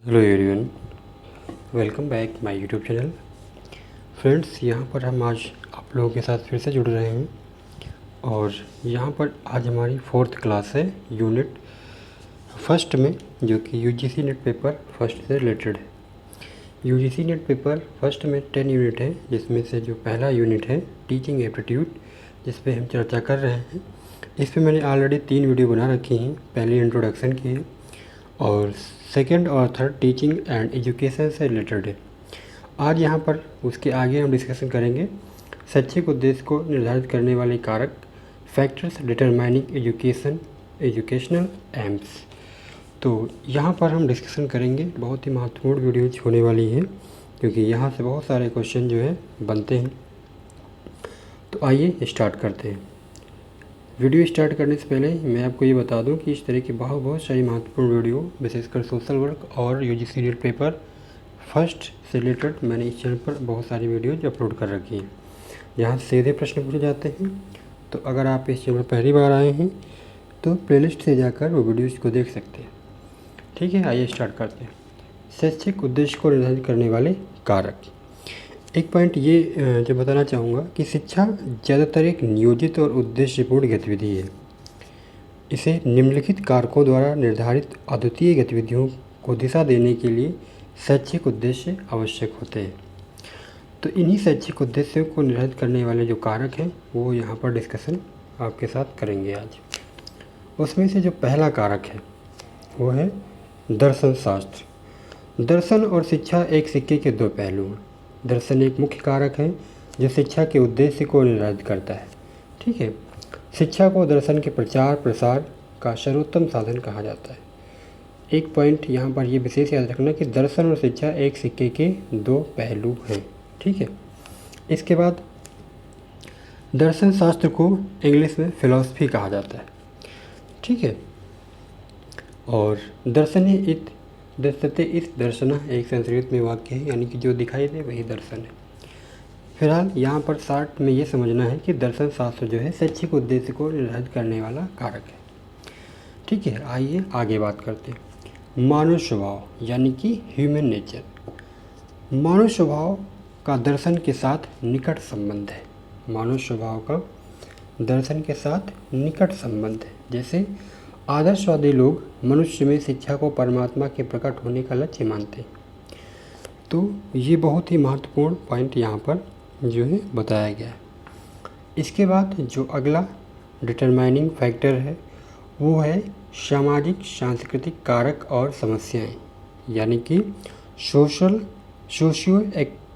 Hello everyone, welcome back my YouTube channel. Friends, यहाँ पर हम आज आप लोगों के साथ फिर से जुड़ रहे हैं और यहाँ पर आज हमारी 4th क्लास है यूनिट फर्स्ट में, जो कि यूजीसी नेट पेपर फर्स्ट से रिलेटेड है। यूजीसी नेट पेपर फर्स्ट में 10 यूनिट है, जिसमें से जो पहला यूनिट है टीचिंग एप्टीट्यूड, जिस पे हम चर्चा कर रहे हैं। इस पे मैंने ऑलरेडी 3 वीडियो बना रखी हैं। पहली इंट्रोडक्शन की है और सेकंड और थर्ड टीचिंग एंड एजुकेशन से रिलेटेड है। आज यहाँ पर उसके आगे हम डिस्कशन करेंगे शैक्षिक उद्देश्य को निर्धारित करने वाले कारक, फैक्टर्स डिटरमाइनिंग एजुकेशनल एम्स। तो यहाँ पर हम डिस्कशन करेंगे, बहुत ही महत्वपूर्ण वीडियोज होने वाली है, क्योंकि यहाँ से बहुत सारे क्वेश्चन जो है बनते हैं। तो आइए स्टार्ट करते हैं। वीडियो स्टार्ट करने से पहले मैं आपको ये बता दूं कि इस तरह की बहुत सारी महत्वपूर्ण वीडियो, विशेषकर सोशल वर्क और यूजीसी नेट पेपर फर्स्ट से रिलेटेड, मैंने इस चैनल पर बहुत सारी वीडियोज अपलोड कर रखी हैं, जहाँ सीधे प्रश्न पूछे जाते हैं। तो अगर आप इस चैनल पर पहली बार आए हैं तो प्लेलिस्ट से जाकर वो वीडियोज़ को देख सकते हैं। ठीक है, आइए स्टार्ट करते हैं। शैक्षिक उद्देश्य को निर्धारित करने वाले कारक। एक पॉइंट ये जो बताना चाहूँगा कि शिक्षा ज़्यादातर एक नियोजित और उद्देश्यपूर्ण गतिविधि है। इसे निम्नलिखित कारकों द्वारा निर्धारित अद्वितीय गतिविधियों को दिशा देने के लिए शैक्षिक उद्देश्य आवश्यक होते हैं। तो इन्हीं शैक्षिक उद्देश्यों को निर्धारित करने वाले जो कारक हैं वो यहाँ पर डिस्कशन आपके साथ करेंगे आज। उसमें से जो पहला कारक है वो है दर्शन शास्त्र। दर्शन और शिक्षा एक सिक्के के दो पहलू हैं। दर्शन एक मुख्य कारक है जो शिक्षा के उद्देश्य को निर्धारित करता है। ठीक है, शिक्षा को दर्शन के प्रचार प्रसार का सर्वोत्तम साधन कहा जाता है। एक पॉइंट यहाँ पर ये विशेष याद रखना कि दर्शन और शिक्षा एक सिक्के के दो पहलू हैं। ठीक है, इसके बाद दर्शन शास्त्र को इंग्लिश में फिलॉसफी कहा जाता है। ठीक है, और दर्शते इस दर्शन एक संस्कृत में वाक्य है, यानी कि जो दिखाई दे वही दर्शन है। फिलहाल यहाँ पर शॉर्ट में ये समझना है कि दर्शन शास्त्र जो है शैक्षिक उद्देश्य को निर्धारित करने वाला कारक है। ठीक है, आइए आगे बात करते हैं। मानव स्वभाव यानी कि ह्यूमन नेचर। मानव स्वभाव का दर्शन के साथ निकट संबंध है। मानव स्वभाव का दर्शन के साथ निकट संबंध है। जैसे आदर्शवादी लोग मनुष्य में शिक्षा को परमात्मा के प्रकट होने का लक्ष्य मानते हैं। तो ये बहुत ही महत्वपूर्ण पॉइंट यहाँ पर जो है बताया गया है। इसके बाद जो अगला डिटरमाइनिंग फैक्टर है वो है सामाजिक सांस्कृतिक कारक और समस्याएं, यानी कि socio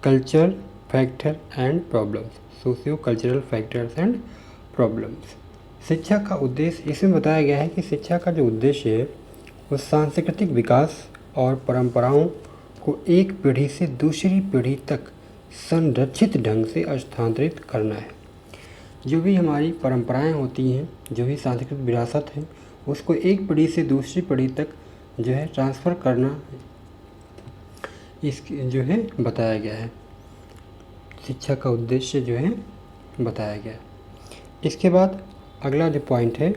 cultural factor and problems. Socio cultural factors and problems. शिक्षा का उद्देश्य, इसमें बताया गया है कि शिक्षा का जो उद्देश्य है वो सांस्कृतिक विकास और परंपराओं को एक पीढ़ी से दूसरी पीढ़ी तक संरक्षित ढंग से स्थानांतरित करना है। जो भी हमारी परंपराएं होती हैं, जो भी सांस्कृतिक विरासत है, उसको एक पीढ़ी से दूसरी पीढ़ी तक जो है ट्रांसफ़र करना, इस जो है बताया गया है। शिक्षा का उद्देश्य जो है बताया गया है। इसके बाद अगला जो पॉइंट है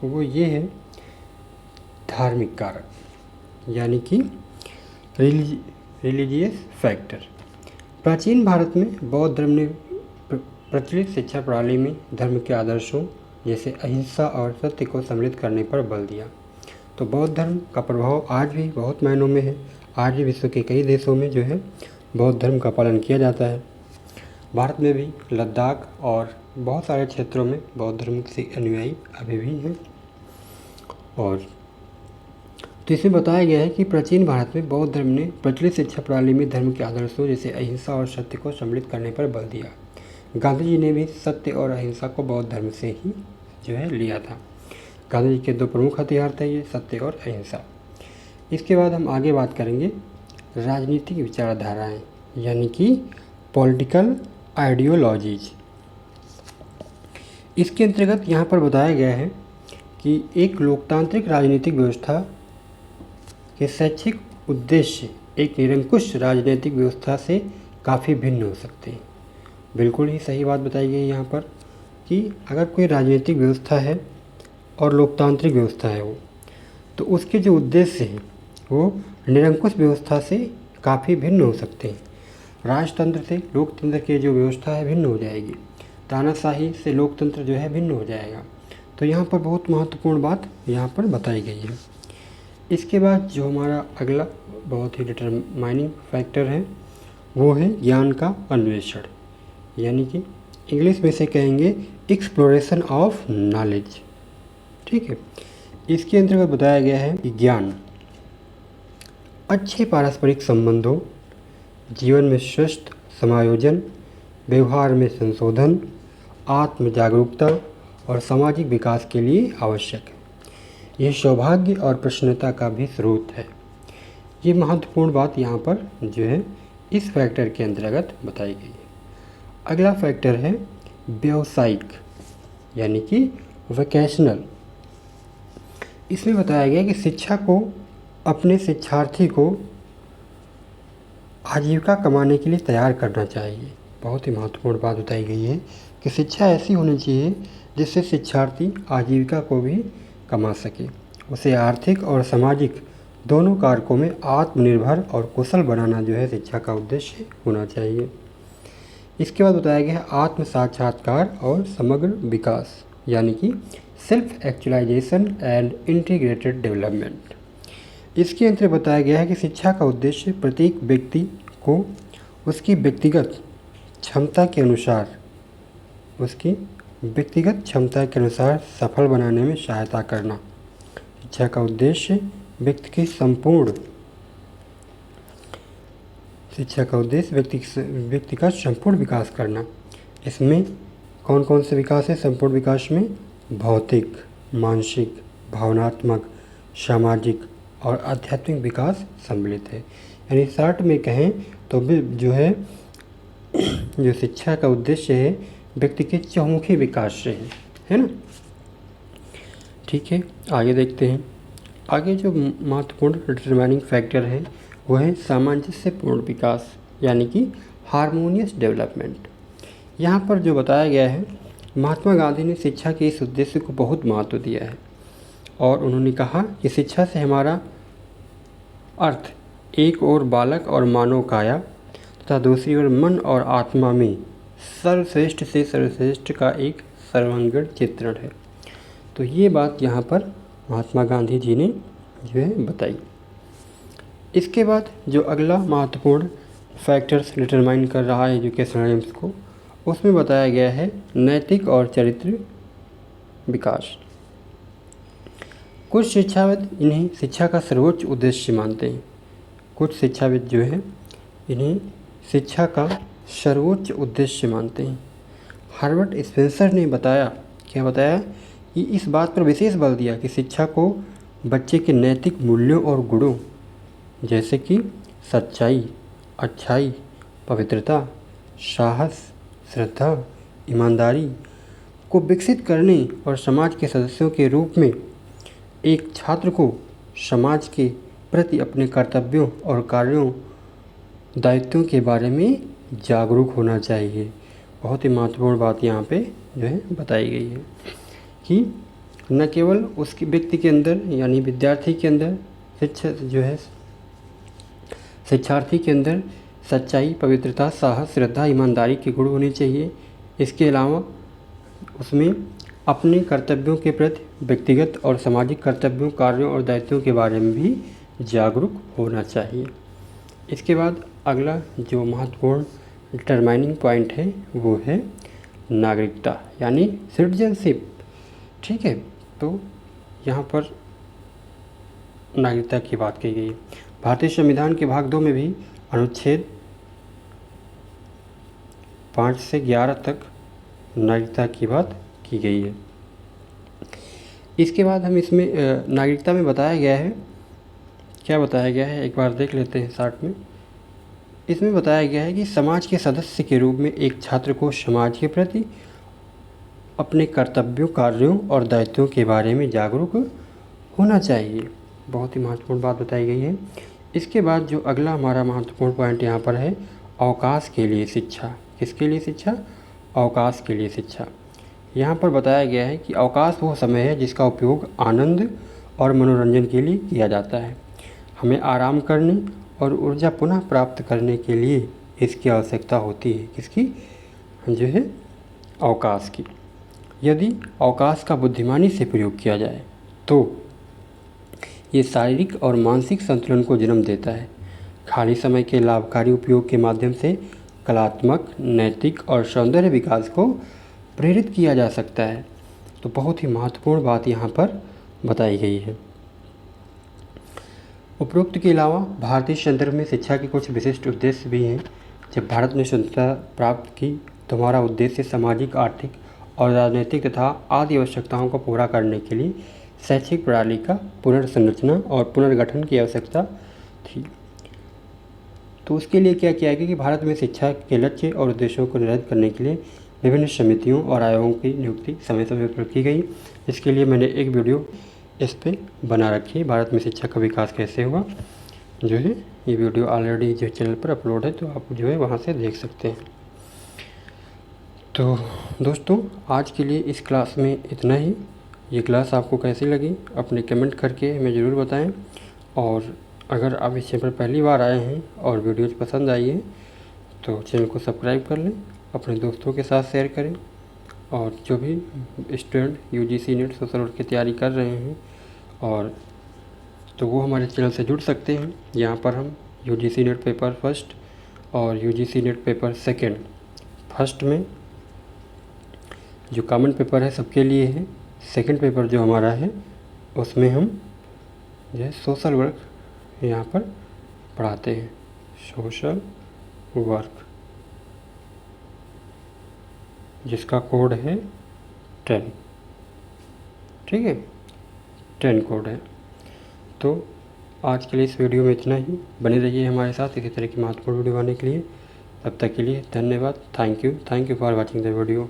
वो ये है धार्मिक कारक, यानी कि रिलीजियस फैक्टर। प्राचीन भारत में बौद्ध धर्म ने प्रचलित शिक्षा प्रणाली में धर्म के आदर्शों जैसे अहिंसा और सत्य को सम्मिलित करने पर बल दिया। तो बौद्ध धर्म का प्रभाव आज भी बहुत मायनों में है। आज भी विश्व के कई देशों में जो है बौद्ध धर्म का पालन किया जाता है। भारत में भी लद्दाख और बहुत सारे क्षेत्रों में बौद्ध धर्म के अनुयायी अभी भी हैं। और तो इसमें बताया गया है कि प्राचीन भारत में बौद्ध धर्म ने प्रचलित शिक्षा प्रणाली में धर्म के आदर्शों जैसे अहिंसा और सत्य को सम्मिलित करने पर बल दिया। गांधी जी ने भी सत्य और अहिंसा को बौद्ध धर्म से ही जो है लिया था। गांधी जी के दो प्रमुख हथियार थे ये सत्य और अहिंसा। इसके बाद हम आगे बात करेंगे राजनीतिक विचारधाराएँ, यानी कि पॉलिटिकल आइडियोलॉजीज। इसके अंतर्गत यहाँ पर बताया गया है कि एक लोकतांत्रिक राजनीतिक व्यवस्था के शैक्षिक उद्देश्य एक निरंकुश राजनीतिक व्यवस्था से काफ़ी भिन्न हो सकते हैं। बिल्कुल ही सही बात बताई गई यहाँ पर कि अगर कोई राजनीतिक व्यवस्था है और लोकतांत्रिक व्यवस्था है वो, तो उसके जो उद्देश्य हैं वो निरंकुश व्यवस्था से काफ़ी भिन्न हो सकते हैं। राजतंत्र से लोकतंत्र की जो व्यवस्था है भिन्न हो जाएगी, तानाशाही से लोकतंत्र जो है भिन्न हो जाएगा। तो यहाँ पर बहुत महत्वपूर्ण बात यहाँ पर बताई गई है। इसके बाद जो हमारा अगला बहुत ही डिटरमाइनिंग फैक्टर है वो है ज्ञान का अन्वेषण, यानी कि इंग्लिश में से कहेंगे एक्सप्लोरेशन ऑफ नॉलेज। ठीक है, इसके अंतर्गत बताया गया है कि ज्ञान अच्छे पारस्परिक संबंधों, जीवन में स्वस्थ समायोजन, व्यवहार में संशोधन, आत्म जागरूकता और सामाजिक विकास के लिए आवश्यक है। यह सौभाग्य और प्रसन्नता का भी स्रोत है। ये महत्वपूर्ण बात यहाँ पर जो है इस फैक्टर के अंतर्गत बताई गई है। अगला फैक्टर है व्यावसायिक, यानी कि वोकेशनल। इसमें बताया गया कि शिक्षा को अपने शिक्षार्थी को आजीविका कमाने के लिए तैयार करना चाहिए। बहुत ही महत्वपूर्ण बात बताई गई है कि शिक्षा ऐसी होनी चाहिए जिससे शिक्षार्थी आजीविका को भी कमा सके, उसे आर्थिक और सामाजिक दोनों कारकों में आत्मनिर्भर और कुशल बनाना जो है शिक्षा का उद्देश्य होना चाहिए। इसके बाद बताया गया है आत्म साक्षात्कार और समग्र विकास, यानी कि self actualisation and integrated development. इसके अंतर्गत बताया गया है कि शिक्षा का उद्देश्य प्रत्येक व्यक्ति को उसकी व्यक्तिगत क्षमता के अनुसार सफल बनाने में सहायता करना। शिक्षा का उद्देश्य व्यक्ति का संपूर्ण विकास करना। इसमें कौन कौन से विकास है? संपूर्ण विकास में भौतिक, मानसिक, भावनात्मक, सामाजिक और आध्यात्मिक विकास सम्मिलित है। यानी शॉर्ट में कहें तो जो है जो शिक्षा का उद्देश्य है व्यक्ति के चहुमुखी विकास से है ना। ठीक है, आगे देखते हैं। आगे जो महत्वपूर्ण डिटरमाइनिंग फैक्टर है वो है सामंजस्यपूर्ण विकास, यानी कि हार्मोनियस डेवलपमेंट। यहाँ पर जो बताया गया है, महात्मा गांधी ने शिक्षा के इस उद्देश्य को बहुत महत्व दिया है और उन्होंने कहा कि शिक्षा से हमारा अर्थ एक ओर बालक और मानव काया तथा दूसरी ओर मन और आत्मा में सर्वश्रेष्ठ से सर्वश्रेष्ठ का एक सर्वांगीण चित्रण है। तो ये बात यहाँ पर महात्मा गांधी जी ने जो है बताई। इसके बाद जो अगला महत्वपूर्ण फैक्टर्स डिटरमाइन कर रहा है एजुकेशनल एम्स को, उसमें बताया गया है नैतिक और चरित्र विकास। कुछ शिक्षाविद इन्हें शिक्षा का सर्वोच्च उद्देश्य मानते हैं। कुछ शिक्षाविद जो हैं इन्हें शिक्षा का सर्वोच्च उद्देश्य मानते हैं। हार्वर्ड स्पेंसर ने बताया कि इस बात पर विशेष बल दिया कि शिक्षा को बच्चे के नैतिक मूल्यों और गुणों जैसे कि सच्चाई, अच्छाई, पवित्रता, साहस, श्रद्धा, ईमानदारी को विकसित करने और समाज के सदस्यों के रूप में एक छात्र को समाज के प्रति अपने कर्तव्यों और कार्यों, दायित्वों के बारे में जागरूक होना चाहिए। बहुत ही महत्वपूर्ण बात यहाँ पे जो है बताई गई है कि न केवल उसके व्यक्ति के अंदर यानी विद्यार्थी के अंदर शिक्षार्थी के अंदर सच्चाई, पवित्रता, साहस, श्रद्धा, ईमानदारी के गुण होने चाहिए। इसके अलावा उसमें अपने कर्तव्यों के प्रति व्यक्तिगत और सामाजिक कर्तव्यों, कार्यों और दायित्वों के बारे में भी जागरूक होना चाहिए। इसके बाद अगला जो महत्वपूर्ण डिटरमाइनिंग पॉइंट है वो है नागरिकता, यानी सिटीजनशिप। ठीक है, तो यहाँ पर नागरिकता की बात की गई है। भारतीय संविधान के भाग 2 में भी अनुच्छेद 5 से 11 तक नागरिकता की बात की गई है। इसके बाद हम इसमें नागरिकता में बताया गया है, क्या बताया गया है एक बार देख लेते हैं शॉर्ट में। इसमें बताया गया है कि समाज के सदस्य के रूप में एक छात्र को समाज के प्रति अपने कर्तव्यों, कार्यों और दायित्वों के बारे में जागरूक होना चाहिए। बहुत ही महत्वपूर्ण बात बताई गई है। इसके बाद जो अगला हमारा महत्वपूर्ण पॉइंट यहाँ पर है अवकाश के लिए शिक्षा। किसके लिए शिक्षा? अवकाश के लिए शिक्षा। यहाँ पर बताया गया है कि अवकाश वो समय है जिसका उपयोग आनंद और मनोरंजन के लिए किया जाता है। हमें आराम करने और ऊर्जा पुनः प्राप्त करने के लिए इसकी आवश्यकता होती है। किसकी? जो है अवकाश की। यदि अवकाश का बुद्धिमानी से प्रयोग किया जाए तो ये शारीरिक और मानसिक संतुलन को जन्म देता है। खाली समय के लाभकारी उपयोग के माध्यम से कलात्मक, नैतिक और सौंदर्य विकास को प्रेरित किया जा सकता है। तो बहुत ही महत्वपूर्ण बात यहाँ पर बताई गई है। उपरोक्त के अलावा भारतीय संदर्भ में शिक्षा के कुछ विशिष्ट उद्देश्य भी हैं। जब भारत ने स्वतंत्रता प्राप्त की तो हमारा उद्देश्य सामाजिक, आर्थिक और राजनीतिक तथा आदि आवश्यकताओं को पूरा करने के लिए शैक्षिक प्रणाली का पुनर्संरचना और पुनर्गठन की आवश्यकता थी। तो उसके लिए क्या किया गया कि भारत में शिक्षा के लक्ष्य और उद्देश्यों को निर्धारित करने के लिए विभिन्न समितियों और आयोगों की नियुक्ति समय समय पर की गई। इसके लिए मैंने एक वीडियो इस पे बना रखी है, भारत में शिक्षा का विकास कैसे हुआ। जो है ये वीडियो ऑलरेडी जो चैनल पर अपलोड है, तो आप जो है वहाँ से देख सकते हैं। तो दोस्तों आज के लिए इस क्लास में इतना ही। ये क्लास आपको कैसी लगी अपने कमेंट करके हमें ज़रूर बताएं। और अगर आप इस चैनल पर पहली बार आए हैं और वीडियोज़ पसंद आई है तो चैनल को सब्सक्राइब कर लें, अपने दोस्तों के साथ शेयर करें। और जो भी student UGC net social work की तैयारी कर रहे हैं और तो वो हमारे चैनल से जुड़ सकते हैं। यहाँ पर हम यूजीसी नेट पेपर फर्स्ट और UGC net paper second, first में जो कॉमन पेपर है सबके लिए है, सेकंड पेपर जो हमारा है उसमें हम जो है सोशल वर्क यहाँ पर पढ़ाते हैं, सोशल वर्क, जिसका कोड है 10। ठीक है, 10 कोड है। तो आज के लिए इस वीडियो में इतना ही। बने रहिए हमारे साथ इसी तरह की महत्वपूर्ण वीडियो आने के लिए। तब तक के लिए धन्यवाद। Thank you for watching the video.